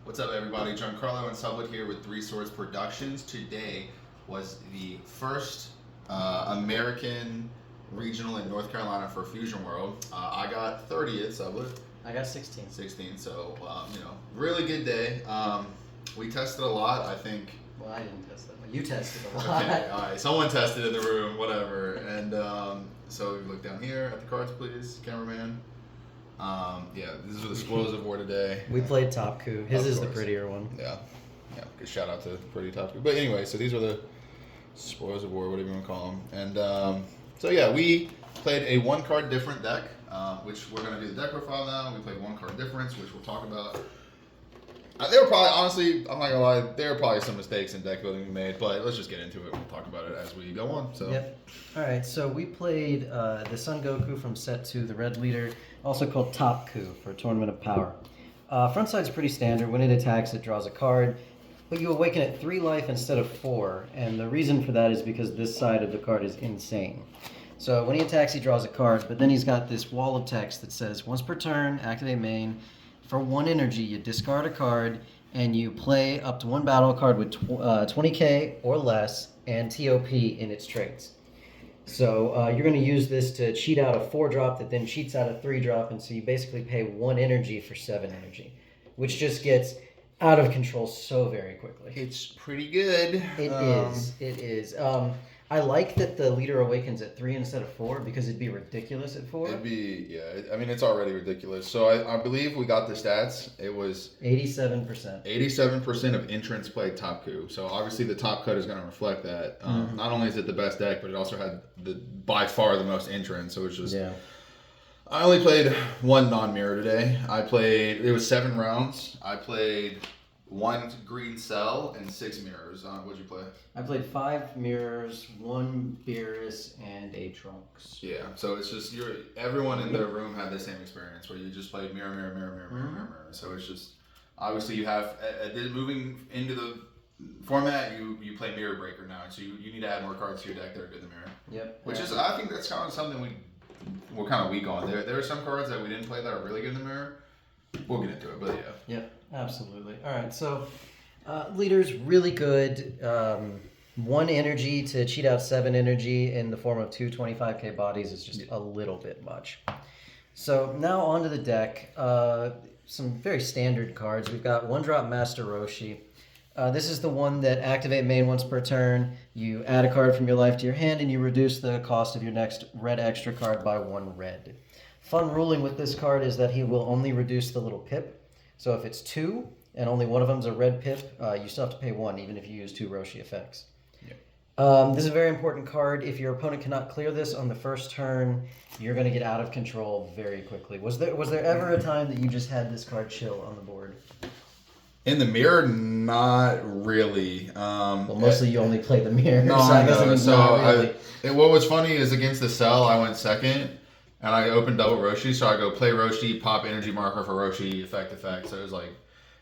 What's up, everybody? Giancarlo and Sublett here with Three Swords Productions. Today was the first American regional in North Carolina for Fusion World. I got 30th, Sublett. I got 16. 16, so, really good day. We tested a lot, I think. Well, I didn't test that, but you tested a lot. Okay, all right. Someone tested in the room, whatever. And so we look down here at the cards, please, cameraman. These are the spoils of war today. We played TOPKU. His is the prettier one. Yeah. Good shout out to Pretty TOPKU. But anyway, so these are the spoils of war, whatever you want to call them. And we played a one card different deck, which we're going to do the deck profile now. We played one card difference, which we'll talk about. There were probably, honestly, I'm not gonna lie, there were probably some mistakes in deck building we made, but let's just get into it. We'll talk about it as we go on. So. Yep. All right. So we played the Sun Goku from set 2, the red leader, also called TOPKU for Tournament of Power. Front side's pretty standard. When it attacks, it draws a card, but you awaken at 3 life instead of 4, and the reason for that is because this side of the card is insane. So when he attacks, he draws a card, but then he's got this wall of text that says, once per turn, activate main. For 1 energy, you discard a card, and you play up to 1 battle card with 20k or less and TOP in its traits. So you're going to use this to cheat out a 4-drop that then cheats out a 3-drop, and so you basically pay 1 energy for 7 energy, which just gets out of control so very quickly. It's pretty good. It is. I like that the leader awakens at 3 instead of 4 because it'd be ridiculous at 4. It's already ridiculous. So I believe we got the stats. It was 87%. 87% of entrants played TOPKU. So obviously the top cut is going to reflect that. Not only is it the best deck, but it also had by far the most entrants. So it's just. Yeah. I only played 1 non-mirror today. It was 7 rounds. I played 1 green cell and 6 mirrors. What'd you play? I played 5 mirrors, 1 Beerus, and 8 trunks. Yeah, so it's just everyone in their room had the same experience where you just played mirror, mirror, mirror, mirror, mirror, mirror. So it's just obviously you have moving into the format. You play mirror breaker now, so you need to add more cards to your deck that are good in the mirror. Yep. Which is I think that's kind of something we're kind of weak on. There are some cards that we didn't play that are really good in the mirror. We'll get into it, but yeah. Yep, absolutely. All right, so leader's really good. 1 energy to cheat out 7 energy in the form of 2 25k bodies is just a little bit much. So now onto the deck. Some very standard cards. We've got 1-drop Master Roshi. This is the one that activate main once per turn. You add a card from your life to your hand, and you reduce the cost of your next red extra card by 1 red. Fun ruling with this card is that he will only reduce the little pip. So if it's 2 and only one of them's a red pip, you still have to pay 1 even if you use 2 Roshi effects. Yep. This is a very important card. If your opponent cannot clear this on the first turn, you're going to get out of control very quickly. Was there ever a time that you just had this card chill on the board? In the mirror, not really. Mostly you only play the mirror. No, so I guess not really. What was funny is against the cell, I went second. And I opened double Roshi, so I go play Roshi, pop energy marker for Roshi, effect. So it was like,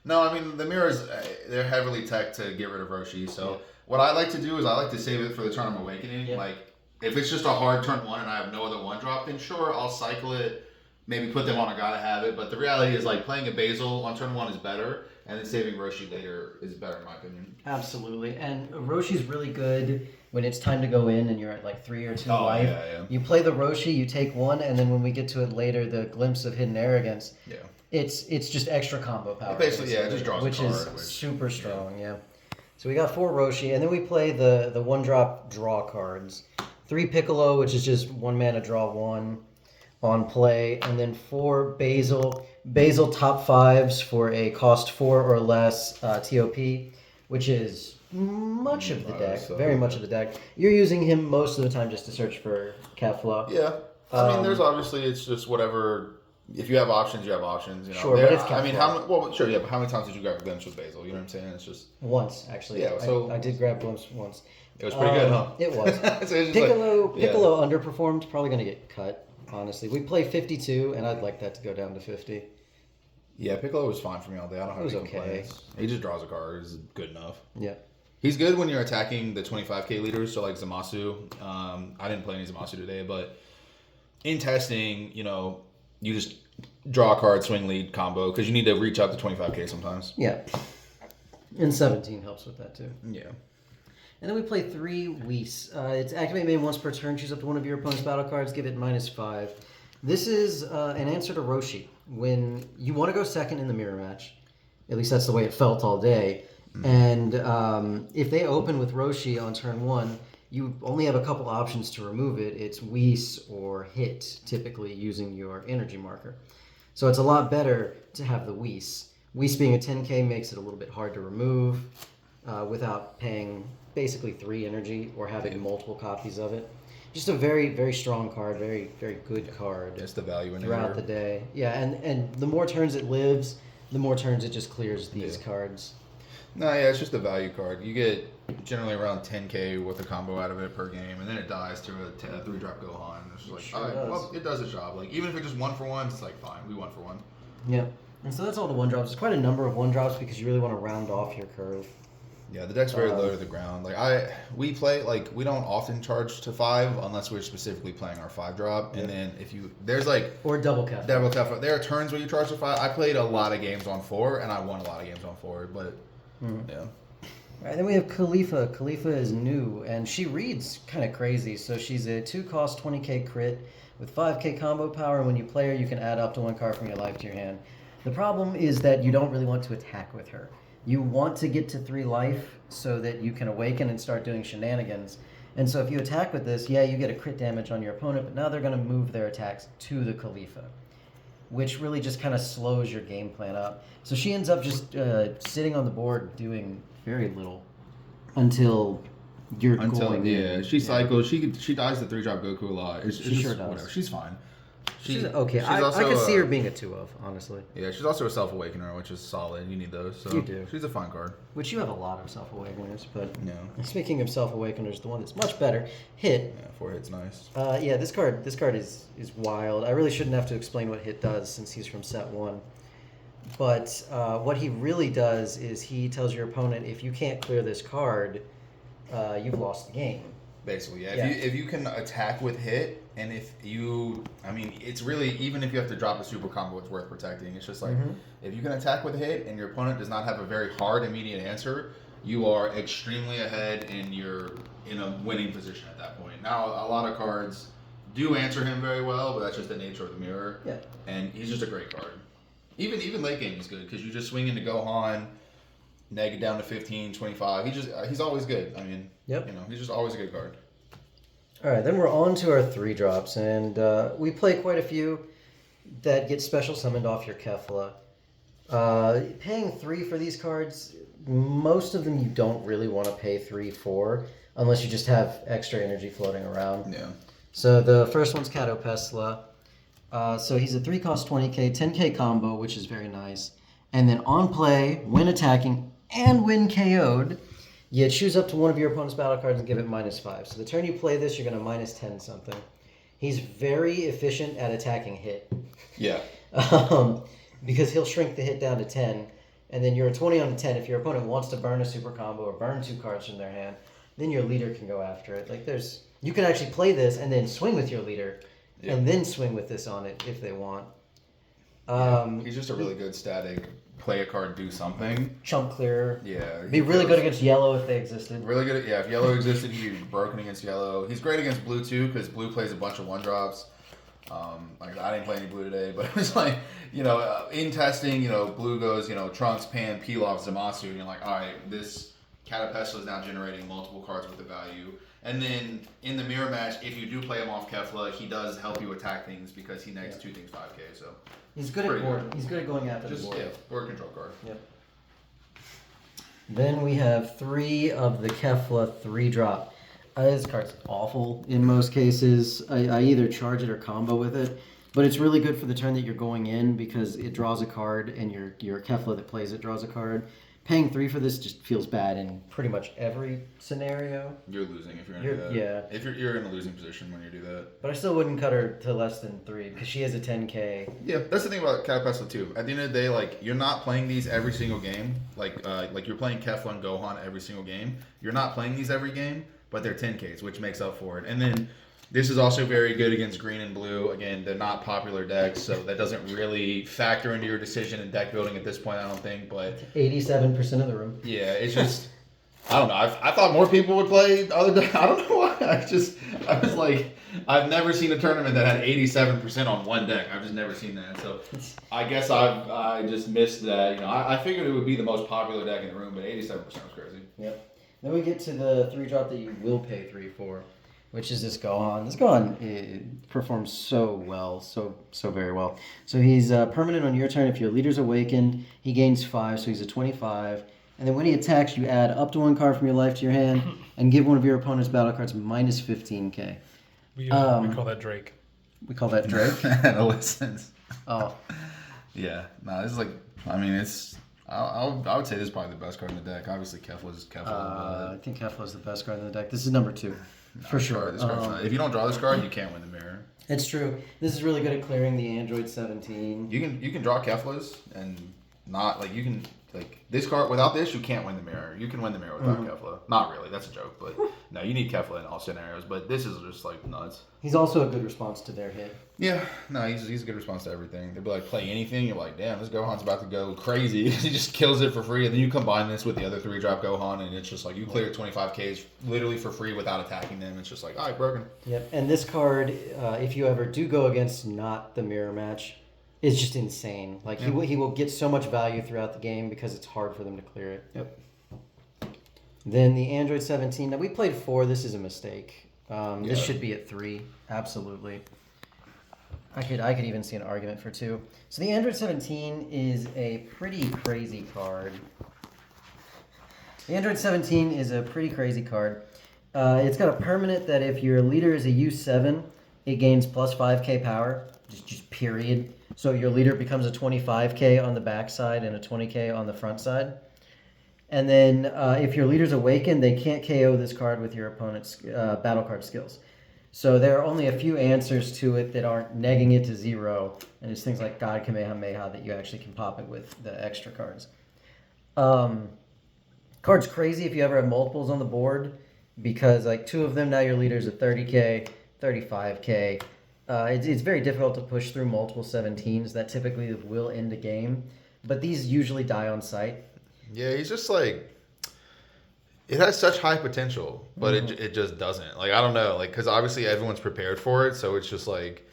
no, I mean, the mirrors, they're heavily tech to get rid of Roshi. So what I like to do is I like to save it for the turn I'm awakening. Yeah. Like, if it's just a hard turn 1 and I have no other 1-drop, then sure, I'll cycle it, maybe put them on a gotta have it. But the reality is, like, playing a Basil on turn 1 is better, and then saving Roshi later is better, in my opinion. Absolutely. And Roshi's really good when it's time to go in and you're at like 3 or 2 life. Yeah. You play the Roshi, you take 1, and then when we get to it later, the glimpse of hidden arrogance. Yeah. It's just extra combo power. Basically, it just draws a card, which is super strong. Yeah. So we got 4 Roshi, and then we play the 1-drop draw cards. 3 Piccolo, which is just 1 mana draw 1 on play, and then 4 Basil. Basil top 5s for a cost 4 or less TOP, which is much of the deck, very much of the deck. You're using him most of the time just to search for Kefla. Yeah. I mean, there's obviously, it's just whatever. If you have options, you have options. You know? Sure, but it's Kefla. I mean, but how many times did you grab Glimpse with Basil? You know what I'm saying? It's just... Once, actually. Yeah, so... I did grab Glimpse once. It was pretty good, huh? It was. So Piccolo underperformed, probably going to get cut, honestly. We play 52, and I'd like that to go down to 50. Yeah, Piccolo was fine for me all day. I don't have any complaints. He just draws a card. It's good enough. Yeah. He's good when you're attacking the 25k leaders, so like Zamasu. I didn't play any Zamasu today, but in testing, you just draw a card, swing lead combo because you need to reach up to 25k sometimes. Yeah. And 17 helps with that too. Yeah. And then we play 3 Whis. It's activate main once per turn. Choose up to one of your opponent's battle cards. Give it -5. This is an answer to Roshi. When you want to go second in the mirror match, at least that's the way it felt all day. And if they open with Roshi on turn 1, you only have a couple options to remove it. It's Whis or hit, typically using your energy marker. So it's a lot better to have the Whis. Whis being a 10k makes it a little bit hard to remove without paying basically 3 energy or having multiple copies of it. Just a very, very strong card, very, very good card. It's the value in throughout the day. Yeah, and the more turns it lives, the more turns it just clears these cards. No, yeah, it's just a value card. You get generally around 10k with a combo out of it per game, and then it dies to a 3-drop Gohan. It's just like, sure all right, does. well, it does its job. Like, even if it's just 1-for-1, it's like, fine, we 1-for-1. Yep. And so that's all the 1-drops. There's quite a number of 1-drops because you really want to round off your curve. Yeah, the deck's very low to the ground. Like we don't often charge to 5 unless we're specifically playing our 5-drop. And then there's like or double cap. There are turns where you charge to 5. I played a lot of games on 4, and I won a lot of games on 4. But yeah. All right, then we have Khalifa. Khalifa is new, and she reads kind of crazy. So she's a 2-cost 20k crit with 5k combo power. And when you play her, you can add up to 1 card from your life to your hand. The problem is that you don't really want to attack with her. You want to get to 3 life so that you can awaken and start doing shenanigans. And so if you attack with this, yeah, you get a crit damage on your opponent, but now they're going to move their attacks to the Khalifa, which really just kind of slows your game plan up. So she ends up just sitting on the board doing very little until you're going. Yeah, she cycles. She dies to 3-drop Goku a lot. She sure does. Whatever. She's fine. She's okay. I could see her being a 2-of, honestly. Yeah, she's also a Self-Awakener, which is solid. You need those. So you do. She's a fine card. Which you have a lot of Self-Awakeners, but no. Speaking of Self-Awakeners, the one that's much better, Hit. Yeah, 4 hit's nice. Yeah, this card is wild. I really shouldn't have to explain what Hit does since he's from set 1. But what he really does is he tells your opponent, if you can't clear this card, you've lost the game. Basically, yeah. If you can attack with Hit, and it's really, even if you have to drop a super combo, it's worth protecting. It's just like, if you can attack with Hit and your opponent does not have a very hard immediate answer, you are extremely ahead and you're in a winning position at that point. Now, a lot of cards do answer him very well, but that's just the nature of the mirror. Yeah. And he's just a great card. Even late game is good, because you just swing into Gohan, neg it down to 15, 25. He's always good. I mean, he's just always a good card. All right, then we're on to our 3-drops, and we play quite a few that get special summoned off your Kefla. Paying 3 for these cards, most of them you don't really want to pay 3 for, unless you just have extra energy floating around. Yeah. So the first one's Kato Pesla. So he's a 3-cost 20k, 10k combo, which is very nice. And then on play, when attacking, and when KO'd, you choose up to one of your opponent's battle cards and give it -5. So the turn you play this, you're going to -10 something. He's very efficient at attacking Hit. Yeah. Because he'll shrink the Hit down to 10, and then you're a 20 on a 10. If your opponent wants to burn a super combo or burn 2 cards from their hand, then your leader can go after it. Like you can actually play this and then swing with your leader, and then swing with this on it if they want. He's just a really good static. Play a card, do something. Chump clearer. Yeah. Be really good against yellow if they existed. Really good. If yellow existed, he'd be broken against yellow. He's great against blue too, because blue plays a bunch of 1-drops. Like I didn't play any blue today, but it was like, in testing, blue goes, Trunks, Pan, Pilaf, Zamasu, and you're like, all right, this Catapesla is now generating multiple cards with the value. And then in the mirror match, if you do play him off Kefla, he does help you attack things because he negs 2 things 5k. So he's good at board. He's good at going after the board. Yeah, board control card. Yep. Then we have 3 of the Kefla 3-drop. This card's awful in most cases. I either charge it or combo with it, but it's really good for the turn that you're going in because it draws a card and your Kefla that plays it draws a card. Paying 3 for this just feels bad in pretty much every scenario. You're losing if you're going to do that. Yeah. If you're in a losing position when you do that. But I still wouldn't cut her to less than 3 because she is a 10k. Yeah, that's the thing about Catapesla too. At the end of the day, like you're not playing these every single game. Like you're playing Kefla and Gohan every single game. You're not playing these every game, but they're 10ks, which makes up for it. And then This is also very good against green and blue. Again, they're not popular decks, so that doesn't really factor into your decision in deck building at this point, I don't think. But 87% of the room. yeah, it's just, I don't know. I thought more people would play other decks. I don't know why. I was like, I've never seen a tournament that had 87% on one deck. I've just never seen that. So I guess I just missed that. I figured it would be the most popular deck in the room, but 87% was crazy. Yep. Then we get to the 3-drop that you will pay 3 for, which is this Gohan. This Gohan performs so well, so very well. So he's permanent on your turn. If your leader's awakened, he gains 5, so he's a 25. And then when he attacks, you add up to 1 card from your life to your hand and give one of your opponent's battle cards minus 15k. We call that Drake. We call that Drake? Adolescence. Oh. Yeah. No, this is like, I mean, it's, I would say this is probably the best card in the deck. Obviously, Kefla's. I think Kefla's the best card in the deck. This is number 2. For sure. This card's if you don't draw this card, you can't win the mirror. It's true. This is really good at clearing the Android 17. You can draw Kefla's and not like you can like this card without this you can't win the mirror. You can win the mirror without Kefla. Not really, that's a joke, but no, you need Kefla in all scenarios. But this is just like nuts. He's also a good response to their hit. Yeah, no, he's a good response to everything. They'd be like, play anything. You're like, damn, this Gohan's about to go crazy. He just kills it for free, and then you combine this with the other 3-drop Gohan, and it's just like you clear 25Ks literally for free without attacking them. It's just like, all right, broken. Yep, and this card, if you ever do go against not the mirror match, is just insane. Like he will get so much value throughout the game because it's hard for them to clear it. Yep. Then the Android 17. Now we played 4. This is a mistake. This should be at 3. Absolutely. I could even see an argument for 2. So the Android 17 is a pretty crazy card. The Android 17 is a pretty crazy card. It's got a permanent that if your leader is a U7, it gains plus 5k power. Just period. So your leader becomes a 25k on the backside and a 20k on the front side. And then if your leader's awakened, they can't KO this card with your opponent's battle card skills. So there are only a few answers to it that aren't negging it to 0. And it's things like God Kamehameha that you actually can pop it with the extra cards. Card's crazy if you ever have multiples on the board because like 2 of them, now your leader's at 30k, 35k. It's very difficult to push through multiple 17s. That typically will end a game. But these usually die on sight. Yeah, he's just like, it has such high potential, but it just doesn't. Like, I don't know, like, because obviously everyone's prepared for it, so it's just like,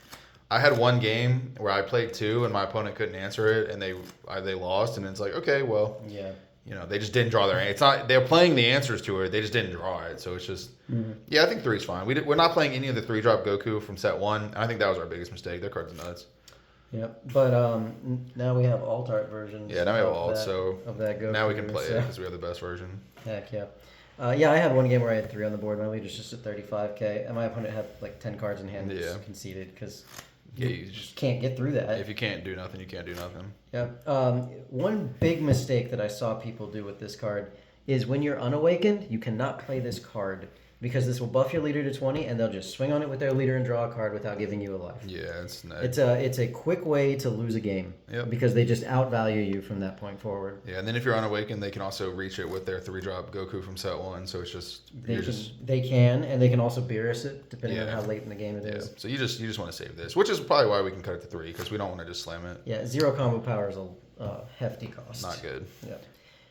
I had one game where I played 2 and my opponent couldn't answer it, and they lost, and it's like, okay, well, yeah, they just didn't draw their. It's not they're playing the answers to it, they just didn't draw it, so it's just, yeah, I think 3's fine. We're not playing any of the 3-drop Goku from set 1. I think that was our biggest mistake. Their card's nuts. Yep, but now we have alt art versions. Yeah, now we have alt, so of that Goku. Now we can play it because we have the best version. Heck yeah. Yeah, I had one game where I had 3 on the board. My leader's just at 35k, and my opponent had like 10 cards in hand. Yeah. Just conceded because you just can't get through that. If you can't do nothing, you can't do nothing. Yep. One big mistake that I saw people do with this card is when you're unawakened, you cannot play this card because this will buff your leader to 20, and they'll just swing on it with their leader and draw a card without giving you a life. Yeah, it's a quick way to lose a game. Yep. Because they just outvalue you from that point forward. Yeah, and then if you're unawakened, they can also reach it with their 3-drop Goku from set 1. So it's just they can, and they can also Beerus it depending on how late in the game it is. So you just want to save this, which is probably why we can cut it to 3 because we don't want to just slam it. Yeah, 0 combo power is a hefty cost. Not good. Yeah.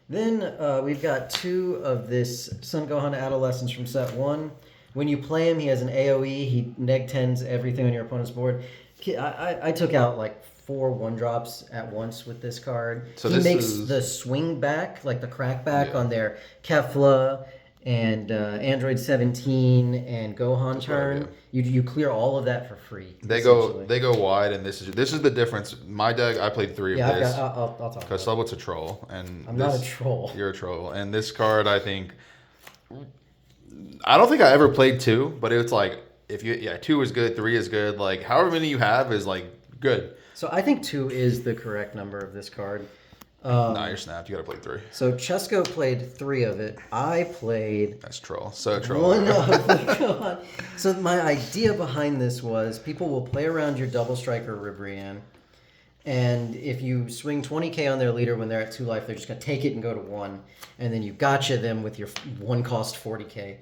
Then we've got 2 of this Son Gohan Adolescence from set 1. When you play him, he has an AoE. He neg-10s everything on your opponent's board. I took out like 4 1-drops at once with this card. So he makes the swing back, like the crack back on their Kefla and Android 17 and Gohan turn. You clear all of that for free. They go wide, and this is the difference. My deck, I played 3 of this. I'll talk. Because Sublett's a troll, and I'm not a troll. You're a troll, and this card, I don't think I ever played 2, but it's like 2 is good, 3 is good. Like however many you have is like good. So I think 2 is the correct number of this card. Nah, you're snapped. You gotta play 3. So Chesko played 3 of it. I played. That's troll. So troll. 1 of the So my idea behind this was people will play around your double striker Ribrianne, and if you swing 20k on their leader when they're at 2 life, they're just gonna take it and go to 1, and then you gotcha them with your 1 cost 40k.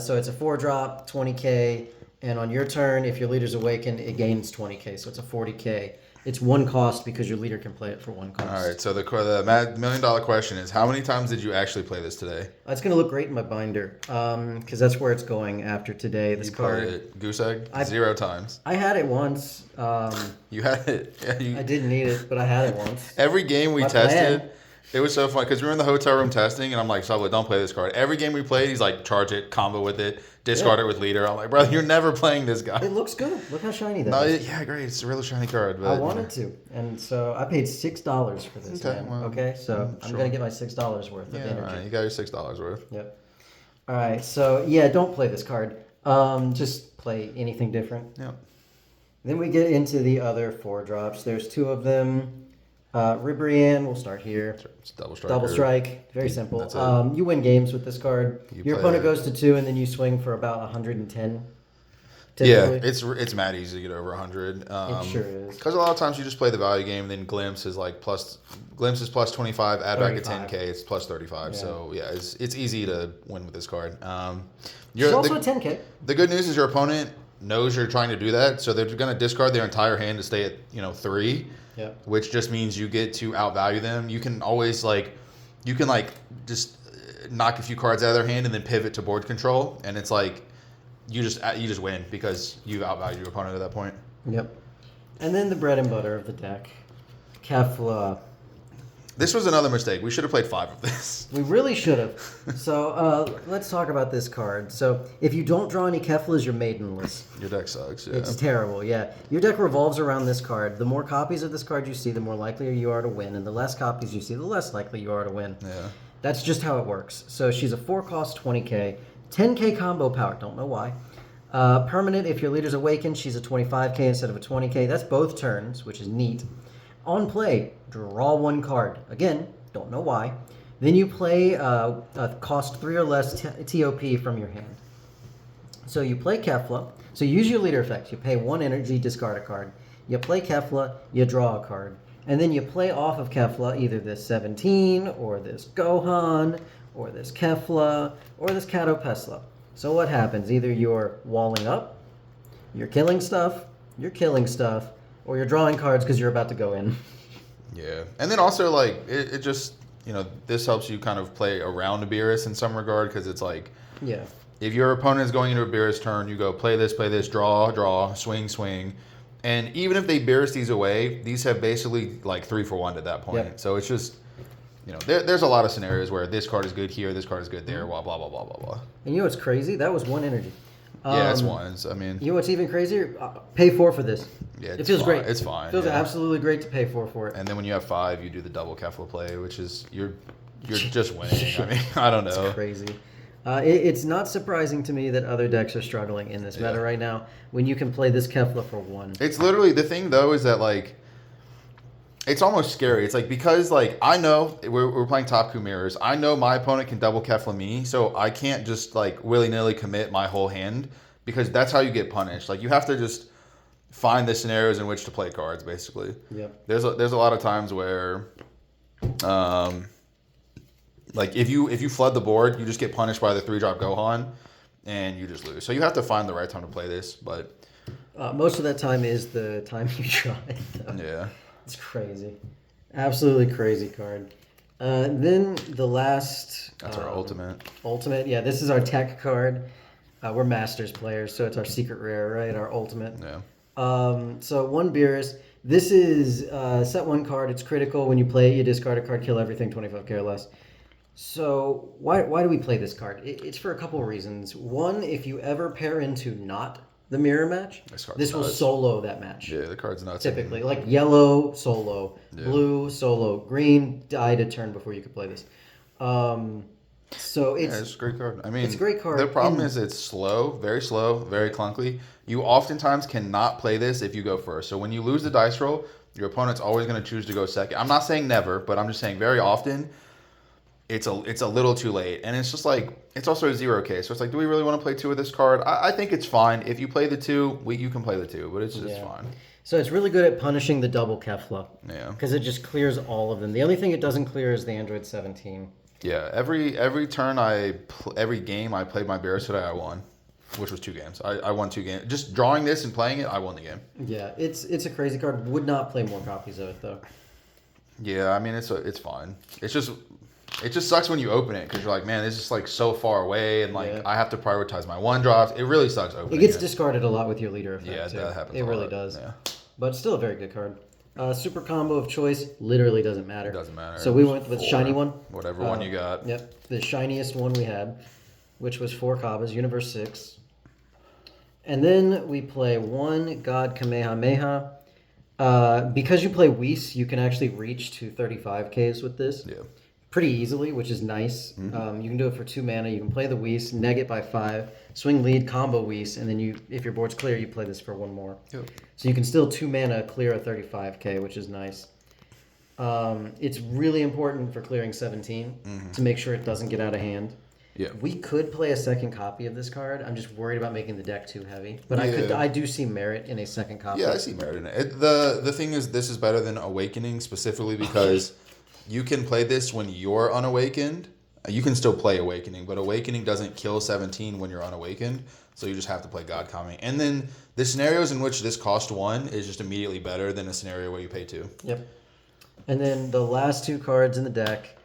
So it's a 4-drop 20k. And on your turn, if your leader's awakened, it gains 20k, so it's a 40k. It's one cost because your leader can play it for one cost. All right, so the $1 million question is, how many times did you actually play this today? It's going to look great in my binder because that's where it's going after today. This card. Played it goose egg 0 times. I had it once. You had it. Yeah, I didn't need it, but I had it once. Every game we tested, it was so fun because we were in the hotel room testing, and I'm like, Sublett, don't play this card. Every game we played, he's like, charge it, combo with it, discard it with leader. I'm like, brother, you're never playing this guy. It looks good. Look how shiny that is. Yeah, great. It's a really shiny card. But, I wanted to, and so I paid $6 for this. Okay, man. well, okay, so I'm gonna get my $6 worth of energy. All right, you got your $6 worth. Yep. All right, so yeah, don't play this card. Just play anything different. Yep. Then we get into the other 4 drops. There's 2 of them. Ribrianne, we'll start here. It's double strike. Double strike, very simple. That's it. You win games with this card. Your opponent it. goes to 2, and then you swing for about 110. Yeah, Typically. it's mad easy to get over 100. It sure is. Because a lot of times you just play the value game, and then Glimpse is plus 25. Add back a 10k, it's plus 35. Yeah. So yeah, it's easy to win with this card. It's also a 10k. The good news is your opponent knows you're trying to do that, so they're going to discard their entire hand to stay at 3. Yeah. Which just means you get to outvalue them. You can always just knock a few cards out of their hand and then pivot to board control, and it's like you just win because you've outvalued your opponent at that point. Yep. And then the bread and butter of the deck, Kefla. This was another mistake. We should have played 5 of this. We really should have. So let's talk about this card. So if you don't draw any Keflas, you're maidenless. Your deck sucks. Yeah. It's terrible, yeah. Your deck revolves around this card. The more copies of this card you see, the more likely you are to win. And the less copies you see, the less likely you are to win. Yeah. That's just how it works. So she's a 4-cost 20k. 10k combo power. Don't know why. Permanent, if your leader's awakened, she's a 25k instead of a 20k. That's both turns, which is neat. On play, draw 1 card. Again, don't know why. Then you play a cost 3 or less TOP from your hand. So you play Kefla. So you use your leader effects. You pay 1 energy, discard a card. You play Kefla, you draw a card. And then you play off of Kefla either this 17, or this Gohan, or this Kefla, or this Kato Pesla. So what happens? Either you're walling up, you're killing stuff, or you're drawing cards because you're about to go in. Yeah. And then also, it just, this helps you kind of play around a Beerus in some regard, because it's like, yeah, if your opponent is going into a Beerus turn, you go play this, draw, swing. And even if they Beerus these away, these have basically 3 for 1 at that point. Yep. So it's just, there's a lot of scenarios where this card is good here, this card is good there, blah, blah, blah, blah, blah, blah. And you know what's crazy? That was 1 energy. Yeah, it's 1. You know what's even crazier? Pay 4 for this. Yeah, it feels great. It's fine. It feels absolutely great to pay 4 for it. And then when you have 5, you do the double Kefla play, which is you're just winning. I mean, I don't know. It's crazy. It's not surprising to me that other decks are struggling in this meta right now when you can play this Kefla for 1. It's literally, the thing though is that it's almost scary. It's because I know we're playing TOPKU mirrors. I know my opponent can double Kefla me, so I can't just willy-nilly commit my whole hand, because that's how you get punished. You have to just find the scenarios in which to play cards, basically. Yep. There's a lot of times where if you flood the board, you just get punished by the 3-drop Gohan, and you just lose. So you have to find the right time to play this, but most of that time is the time you try it, though. Yeah. It's crazy. Absolutely crazy card. Then the last... That's our ultimate. Ultimate, yeah. This is our tech card. We're Masters players, so it's our secret rare, right? Our ultimate. Yeah. So 1 Beerus. This is set 1 card. It's critical. When you play it, you discard a card, kill everything, 25k or less. So why do we play this card? It's for a couple of reasons. 1, if you ever pair into not the mirror match, this will solo that match. Yeah, the card's nuts. Typically, yellow, solo, blue, solo, green, died a turn before you could play this. So it's a great card. I mean, it's a great card. The problem is it's slow, very clunky. You oftentimes cannot play this if you go first. So when you lose the dice roll, your opponent's always going to choose to go second. I'm not saying never, but I'm just saying very often it's a little too late. And it's just it's also a 0k. So it's do we really want to play 2 of this card? I think it's fine. If you play the 2, you can play the 2, but it's fine. So it's really good at punishing the double Kefla. Yeah. Because it just clears all of them. The only thing it doesn't clear is the Android 17. Yeah, every turn every game I played my Beerus today, I won. which was 2 games. I won 2 games. Just drawing this and playing it, I won the game. Yeah, it's a crazy card. Would not play more copies of it though. Yeah, I mean it's fine. It just sucks when you open it because you're like, man, this is like so far away, and like I have to prioritize my 1-drops. It really sucks opening. It gets discarded a lot with your leader effect. Yeah, too. that happens. It really does. Yeah. But still a very good card. Super combo of choice literally doesn't matter. It doesn't matter. So we went with 4, shiny one. Whatever one you got. Yep, the shiniest one we had, which was 4 Kabas, Universe 6. And then we play 1 God Kamehameha. Because you play Whis, you can actually reach to 35Ks with this. Yeah. Pretty easily, which is nice. You can do it for 2 mana. You can play the Whis, neg it by 5, swing lead, combo Whis, and then if your board's clear, you play this for 1 more. Yep. So you can still 2 mana clear a 35K, which is nice. It's really important for clearing 17 to make sure it doesn't get out of hand. Yeah. We could play a second copy of this card. I'm just worried about making the deck too heavy. But I do see merit in a second copy. Yeah, I see merit in it. The thing is, this is better than Awakening specifically because you can play this when you're unawakened. You can still play Awakening, but Awakening doesn't kill 17 when you're unawakened. So you just have to play God Kami. And then the scenarios in which this cost 1 is just immediately better than a scenario where you pay 2. Yep. And then the last 2 cards in the deck.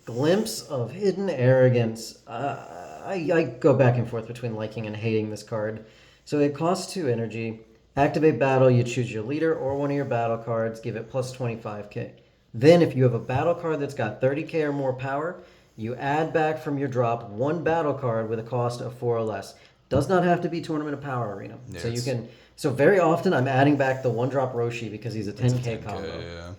Glimpse of Hidden Arrogance. I go back and forth between liking and hating this card. So it costs 2 energy. Activate battle, you choose your leader or one of your battle cards, give it plus 25k. Then if you have a battle card that's got 30k or more power, you add back from your drop 1 battle card with a cost of 4 or less. Does not have to be Tournament of Power Arena. Yes. So you can. So very often I'm adding back the 1-drop Roshi because he's a 10k combo. Yeah.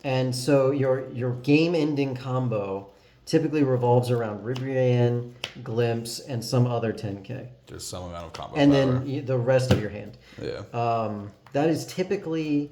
And so your game-ending combo typically revolves around Ribrianne, Glimpse, and some other 10k. Just some amount of combo and power. Then the rest of your hand. Yeah. That is typically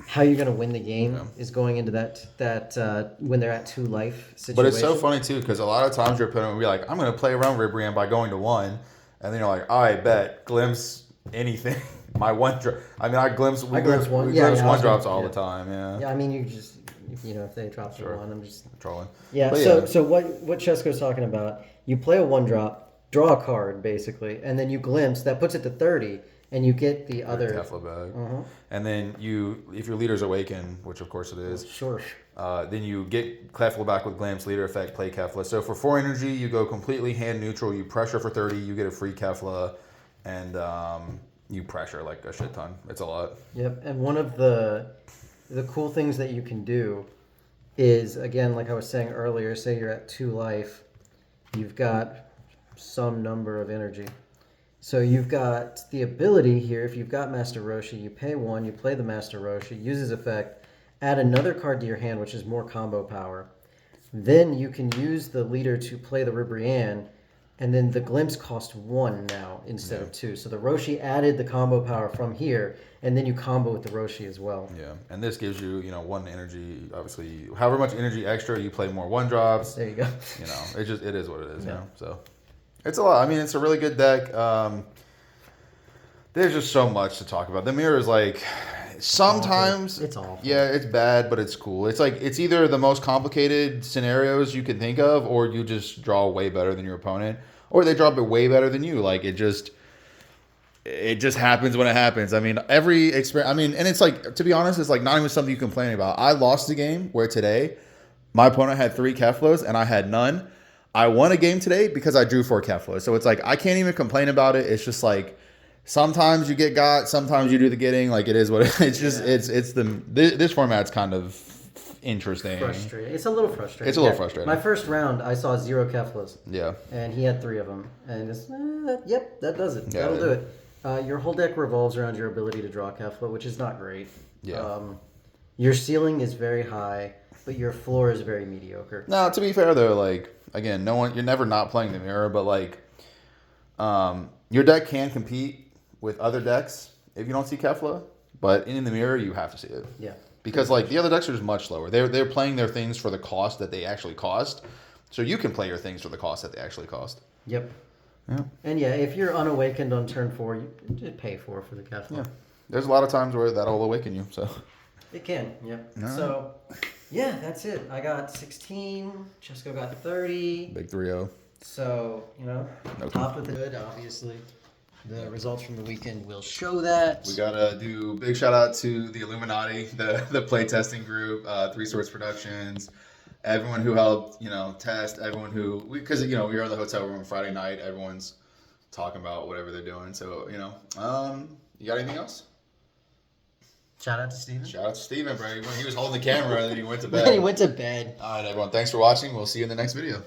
how you're going to win the game, is going into that when they're at 2 life situation. But it's so funny, too, because a lot of times your opponent will be like, I'm going to play around Ribrianne by going to 1. And then you're like, all right, bet. Glimpse anything. My 1 drop. I mean, I glimpse 1 drops all the time. Yeah. Yeah, I mean, you just, if they drop the 1, I'm just trolling. Yeah. But so what Chesko's talking about? You play a 1-drop, draw a card basically, and then you glimpse. That puts it to 30, and you get the other Kefla back. And then if your leader's awakened, which of course it is, sure. Then you get Kefla back with glimpse, leader effect, play Kefla. So for 4 energy, you go completely hand neutral. You pressure for 30, you get a free Kefla, and you pressure like a shit ton. It's a lot. Yep. And one of the cool things that you can do is, again, like I was saying earlier, say you're at 2 life, you've got some number of energy. So you've got the ability here, if you've got Master Roshi, you pay 1, you play the Master Roshi, use his effect, add another card to your hand, which is more combo power. Then you can use the leader to play the Ribrianne, and then the Glimpse cost 1 now instead of 2. So the Roshi added the combo power from here, and then you combo with the Roshi as well. Yeah, and this gives you, 1 energy. Obviously, however much energy extra, you play more 1-drops. There you go. It is what it is. So it's a lot. I mean, it's a really good deck. There's just so much to talk about. The mirror is like sometimes it's awful. Yeah, it's bad, but it's cool. It's like it's either the most complicated scenarios you can think of, or you just draw way better than your opponent, or they draw it way better than you. Like it just happens when it happens. I mean, every experience. I mean, and it's like, to be honest, it's like not even something you complain about. I lost the game where today my opponent had 3 Keflas and I had none. I won a game today because I drew 4 Keflas. So it's like I can't even complain about it. It's just like sometimes you get got, sometimes you do the getting. Like it is what it's just. This format's kind of interesting. Frustrating. It's a little frustrating. It's a little frustrating. My first round, I saw 0 Keflas. Yeah. And he had 3 of them, and it's yep, that does it. That'll do it. Your whole deck revolves around your ability to draw Kefla, which is not great. Yeah. Your ceiling is very high, but your floor is very mediocre. No, to be fair though, like again, you're never not playing the mirror, but like, your deck can compete with other decks if you don't see Kefla, but in the mirror you have to see it. Yeah. Because like the other decks are just much slower. They're playing their things for the cost that they actually cost, so you can play your things for the cost that they actually cost. Yep. Yeah. And if you're unawakened on turn 4, you just pay 4 for the Kefla. Yeah. There's a lot of times where that'll awaken you. So. It can. Yep. All right. So, that's it. I got 16. Chesko got 30. Big 3-0. So, No top of the good, obviously. The results from the weekend will show that. We gotta do big shout out to the Illuminati, the playtesting group, Three Swords Productions, everyone who helped, test, everyone who, because we were in the hotel room Friday night, everyone's talking about whatever they're doing. So, you got anything else? Shout out to Steven. Shout out to Steven, bro. He was holding the camera and then he went to Then bed. he went to bed. All right, everyone. Thanks for watching. We'll see you in the next video.